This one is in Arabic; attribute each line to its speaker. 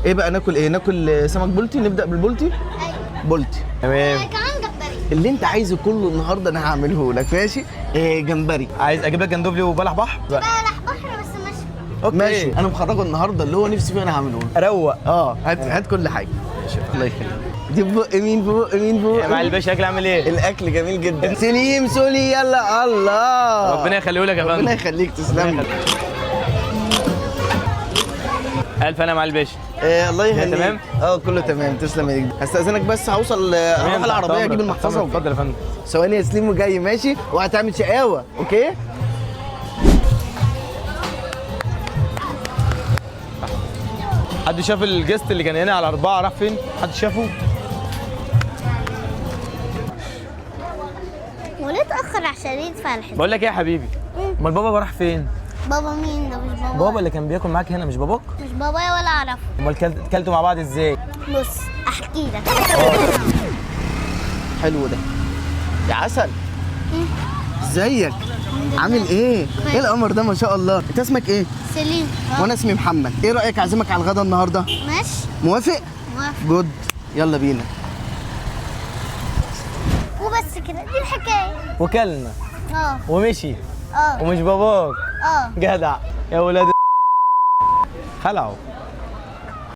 Speaker 1: ايه بقى ناكل ايه؟ ناكل سمك بولتي؟ نبدا بالبولتي.
Speaker 2: ايوه
Speaker 1: بولتي
Speaker 3: تمام.
Speaker 2: كمان جمبري.
Speaker 1: اللي انت عايزه كله النهارده انا هعمله لك. ماشي. إيه جمبري.
Speaker 3: عايز اجيب لك جندوفلي وبلح بحر؟
Speaker 2: بلح بحر بس ماشي.
Speaker 3: اوكي
Speaker 1: ماشي. انا مخرجه النهارده اللي هو نفسي فيه انا هعمله له.
Speaker 3: روق.
Speaker 1: هات كل حاجه. الله يخليك. دي بق مين بق مين بق
Speaker 3: مع الباشا اكل عامل ايه؟
Speaker 1: الاكل جميل جدا. سليم سولي يلا. الله
Speaker 3: ربنا يخليه لك يا فندم.
Speaker 1: ربنا يخليك. تسلم لي.
Speaker 3: الف انا مع الباشا.
Speaker 1: الله يخليك.
Speaker 3: تمام؟
Speaker 1: كله تمام. تسلم ايديك. هستأذنك بس هوصل اروح العربيه اجيب المحفظه.
Speaker 3: اتفضل يا فندم.
Speaker 1: ثواني يا سليم وجاي. ماشي. وهتعمل شقاوه. اوكي.
Speaker 3: حد شاف الجست اللي كان هنا على 4 راح فين؟ حد شافه؟
Speaker 2: وليه اتأخر عشان يدفع الحساب؟
Speaker 3: بقول لك ايه يا حبيبي؟ امال بابا راح فين؟
Speaker 2: بابا مين ده؟ مش بابا.
Speaker 3: بابا اللي كان بياكل معاك هنا مش باباك؟
Speaker 2: مش بابايا ولا اعرفه.
Speaker 3: امال كلتوا مع بعض ازاي؟
Speaker 2: بص احكي لك.
Speaker 1: حلو ده يا عسل. ازيك؟ عامل ايه؟ ايه القمر ده ما شاء الله. انت اسمك ايه؟
Speaker 2: سليم.
Speaker 1: وانا اسمي محمد. ايه رايك اعزمك على الغدا النهارده؟
Speaker 2: ماشي.
Speaker 1: موافق؟
Speaker 2: موافق.
Speaker 1: جود. يلا بينا.
Speaker 2: وبس كده دي الحكايه.
Speaker 3: وكلنا ومشي
Speaker 2: اه
Speaker 3: ومش باباك.
Speaker 2: اه
Speaker 3: جدع يا ولاد خلعوا.